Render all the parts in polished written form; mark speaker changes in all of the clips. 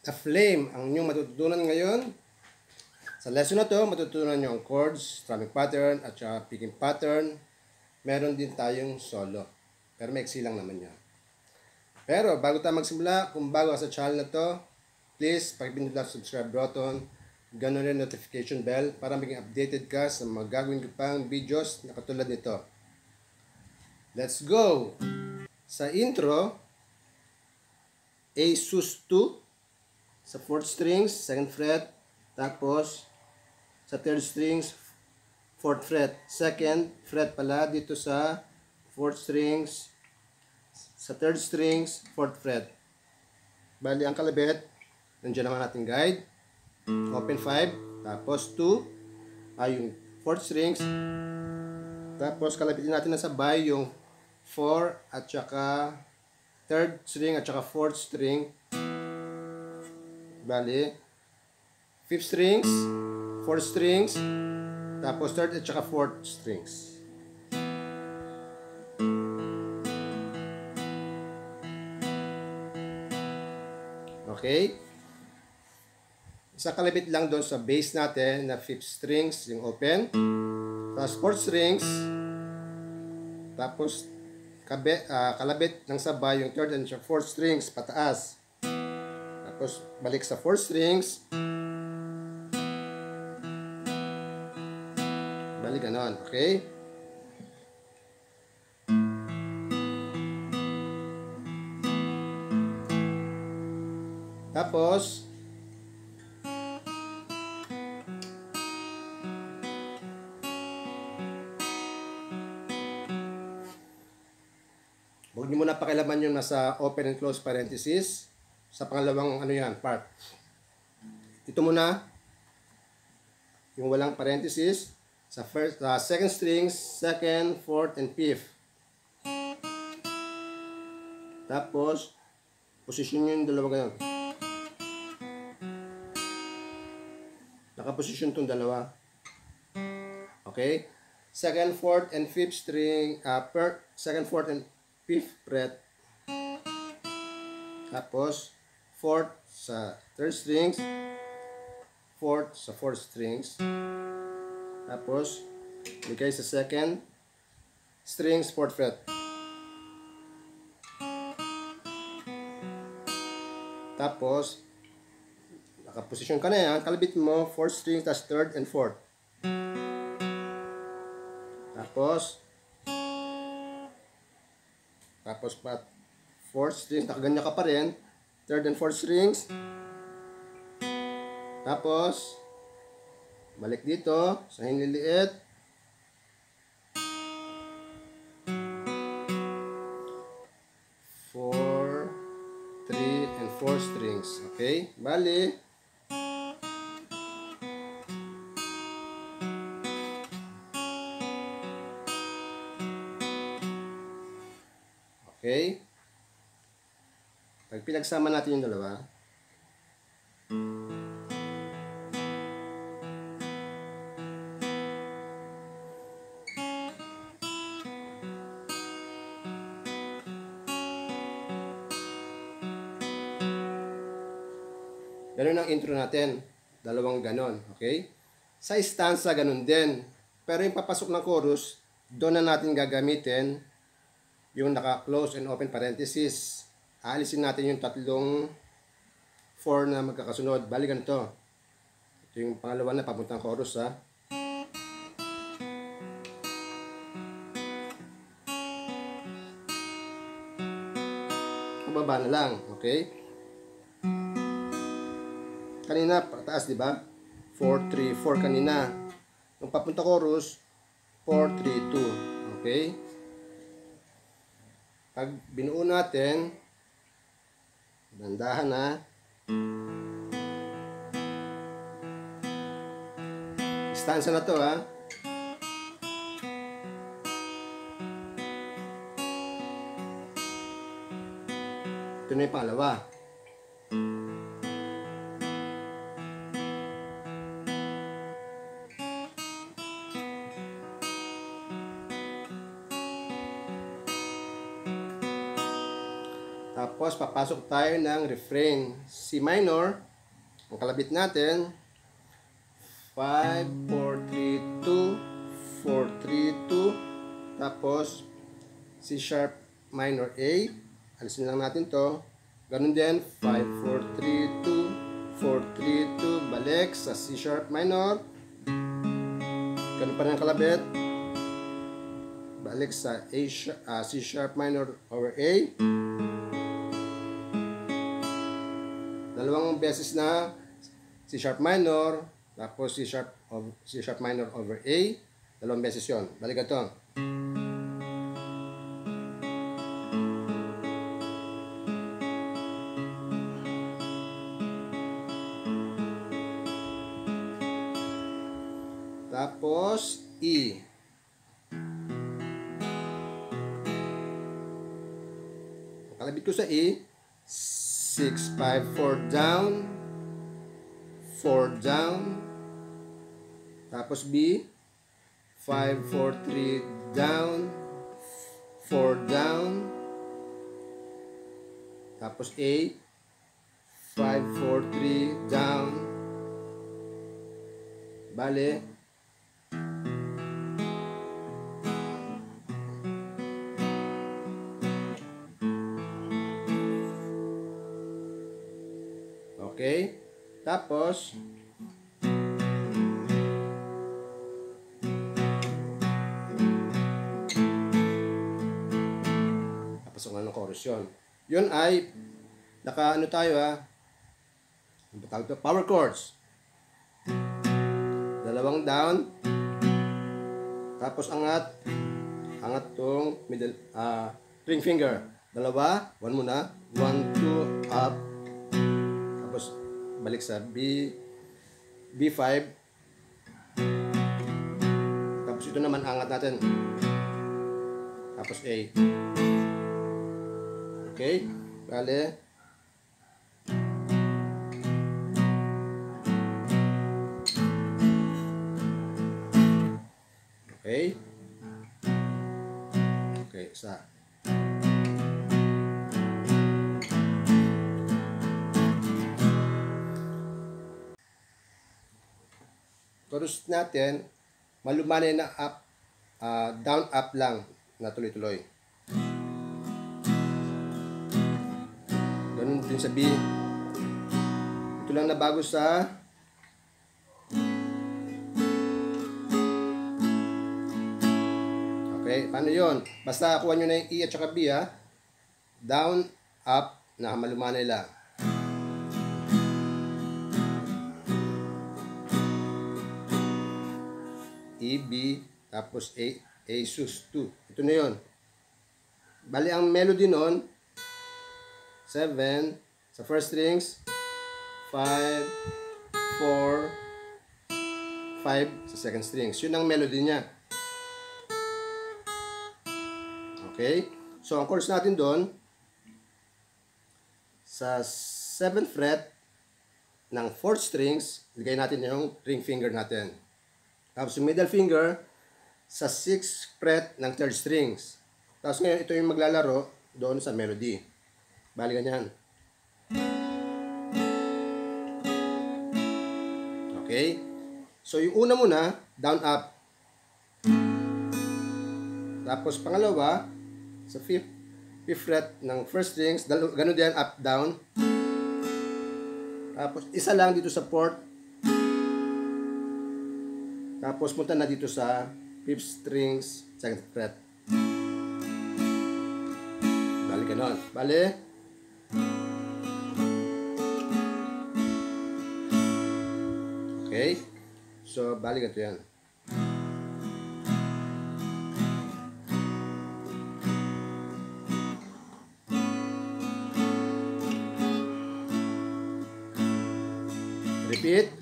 Speaker 1: a flame ang inyong matututunan ngayon. Sa lesson na to, matutunan nyo ang chords, strumming pattern, at saka picking pattern. Meron din tayong solo. Pero maiksi lang naman yan. Pero bago tayo magsimula, kung bago ka sa channel na to, please pakipindot lang subscribe button, ganoon rin notification bell para maging updated ka sa mga gagawin ko pang videos na katulad nito. Let's go! Sa intro, A sus2 sa 4th strings, 2nd fret, tapos sa 3rd strings, 4th fret. 2nd fret pala dito sa 4th strings, sa 3rd strings, 4th fret. Bali ang kalabit, nandiyan naman natin guide, open 5, tapos 2 ay yung 4th strings, tapos kalabitin natin na sabay yung 4 at saka 3rd string at saka 4th string. Bali 5th strings, 4th strings, tapos 3rd at saka 4th strings. Okay? Isa kalabit lang doon sa bass natin na 5th strings, yung open. Tapos 4th strings. Tapos kalabit ng sabay yung 3rd and 4th strings pataas. Tapos balik sa 4th strings. Balik ganon, okay? Tapos huwag niyo muna pakialaman yung nasa open and close parenthesis sa pangalawang part. Ito muna yung walang parenthesis sa 2nd strings, 2nd, 4th, and 5th. Tapos posisyon yung dalawa ganyan. Nakaposisyon tong dalawa. Okay? 2nd, 4th, and 5th string, 2nd, 4th, and 5th fret. Tapos 4th sa 3rd strings, 4th sa 4th strings. Tapos bigay sa 2nd strings, 4th fret. Tapos nakaposisyon ka na yan, kalabit mo 4th strings, tas 3rd and 4th. Tapos 4th strings, nakaganyan ka pa rin, 3rd and 4th strings. Tapos balik dito sa hiniliit, 4, 3, and 4 strings. Okay? Bali okay? Pag pinagsama natin yung dalawa, ganun ang intro natin. Dalawang ganon. Okay? Sa stanza, ganun din. Pero yung papasok ng chorus, doon na natin gagamitin yung naka-close and open parenthesis. Aalisin natin yung tatlong 4 na magkakasunod. Bali ganito. Ito yung pangalawa na papuntang chorus, ha. Pababa na lang. Okay? Kanina, pataas, di ba? 4, 3, 4 kanina. Nung papunta chorus, 4, 3, 2. Okay? Pag binuo natin, dandahan na. Stanza na to, ha. Ito na yung pangalawa. Tapos, papasok tayo ng refrain. C minor. Ang kalabit natin, 5, 4, 3, 2, 4, 3, 2. Tapos, C sharp minor A. Alisin lang natin to. Ganun din, 5, 4, 3, 2, 4, 3, 2. Balik sa C sharp minor. Ganun pa rin ang kalabit. Balik sa C sharp minor over A. Dalawang beses na C sharp minor, tapos C sharp minor over A. Dalawang beses yon. Balik ito. Tapos E. Kalabit ko sa E, 6, 5, 4 down, 4 down, tapos B, 5, 4, 3 down, 4 down, tapos A, 5, 4, 3 down, bale, okay, tapos papasok na ng chorus yun. Yun ay naka ano tayo ano tawag ito? Power chords. Dalawang down, tapos angat tong middle ring finger. Dalawa, one muna, 1, 2, up. Tapos balik sa B5. Tapos ito naman angat natin. Tapos A. Okay? Bale. Okay? Okay, isa. Chorus natin, malumanay na up, down, up lang na tuloy-tuloy. Ganun din sa B. Ito lang na bago sa okay, paano yun? Basta kuha nyo na yung E at saka B down, up, na malumanay lang. E, B, tapos A sus 2. Ito na yun. Bali, ang melody nun, 7, sa first strings, 5, 4, 5, sa second strings. Yun ang melody niya. Okay? So, ang chords natin doon, sa 7th fret ng 4th strings, ligay natin yung ring finger natin. Tapos yung middle finger sa 6th fret ng 3rd strings. Tapos ngayon, ito yung maglalaro doon sa melody. Bali ganyan. Okay? So yung una muna, down, up. Tapos pangalawa, sa 5th fret ng 1st strings, ganun din, up, down. Tapos isa lang dito sa 4th. Tapos punta na dito sa 5th strings, 2nd fret. Bali ganon. Bali. Okay. So, bali ganito yan. Repeat.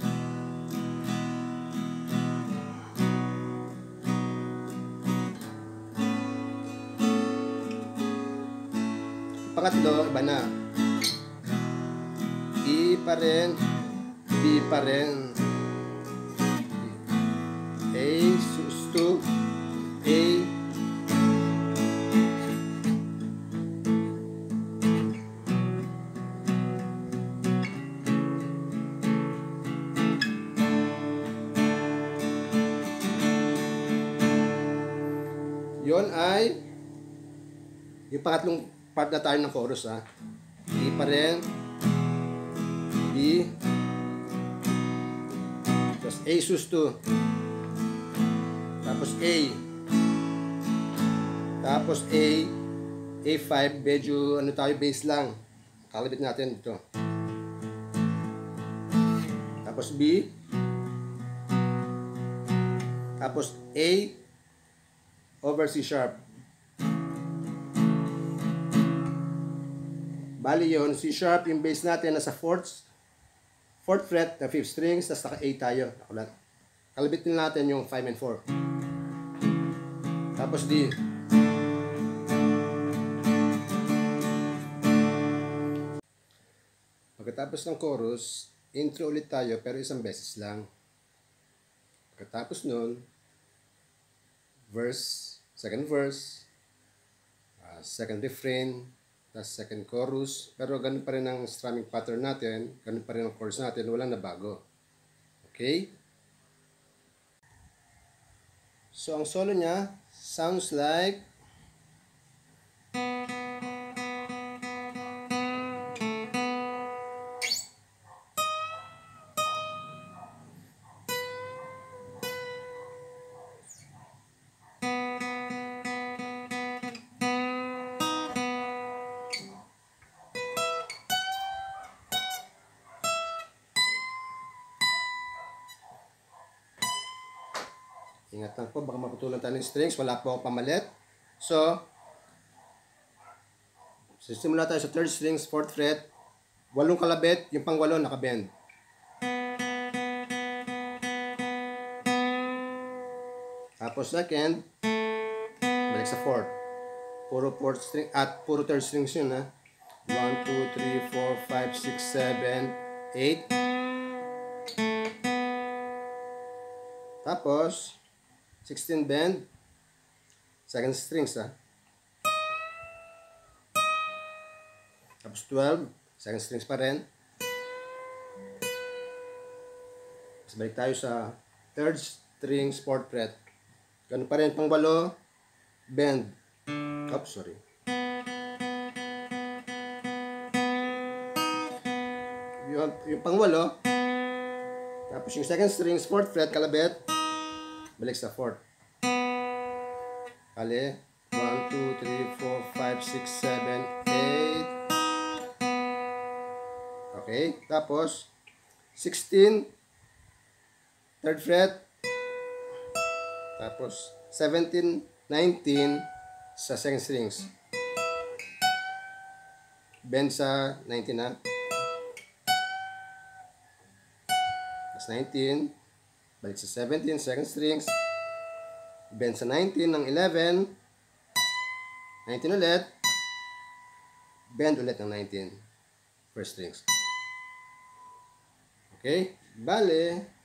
Speaker 1: Pangatlo, iba na. E pa rin, B pa rin. A sus 2, A. Ngayon ay yung pangatlong part na tayo ng chorus ha. E pa rin. B. Tapos A sus2. Tapos A. Tapos A. A5. Medyo ano tayo, bass lang. Kalabit natin dito. Tapos B. Tapos A over C sharp. Bali yun, C sharp, yung bass natin nasa 4th fret na 5th strings, tapos naka A tayo. Kalabitin natin yung 5 and 4. Tapos D. Pagkatapos ng chorus, intro ulit tayo pero isang beses lang. Pagkatapos nun, verse, second verse, second refrain, tapos second chorus, pero ganun pa rin ang strumming pattern natin, ganun pa rin ang chorus natin, walang nabago. Okay? So, ang solo niya sounds like ingat lang po, baka maputulan tayo ng strings. Wala po ako pamalit. So, sisimula tayo sa 3rd strings, 4th fret. 8 kalabit, yung pang 8 nakabend. Tapos second, balik sa 4th. Puro 4th string, at puro 3rd strings yun ha. 1, 2, 3, 4, 5, 6, 7, 8. Tapos, 16 bend, second strings ha. Tapos 12, second strings pa rin. Tapos balik tayo sa 3rd strings, 4th fret. Ganun pa rin, pang 8, bend. Oops, sorry. Yung pang 8, tapos yung second strings, 4th fret, kalabit. Balik sa 4th. Kali, 1, 2, 3, 4, 5, 6, 7, 8. Okay, tapos 16, 3rd fret. Tapos 17, 19 sa second strings. Bend sa 19 ha. Tapos 19. Balik sa 17, second strings. Bend sa 19 ng 11. 19 ulit. Bend ulit ng 19. First strings. Okay? Bale.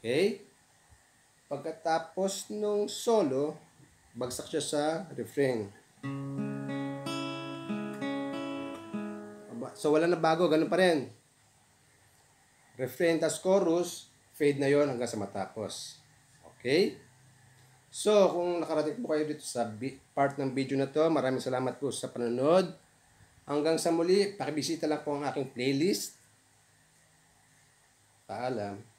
Speaker 1: Okay? Pagkatapos nung solo, bagsak siya sa refrain. So, wala na bago. Ganun pa rin. Refrain tas chorus, fade na yon hanggang sa matapos. Okay? So, kung nakarating po kayo dito sa part ng video na to, maraming salamat po sa panonood. Hanggang sa muli, pakibisita lang po ang aking playlist. Paalam.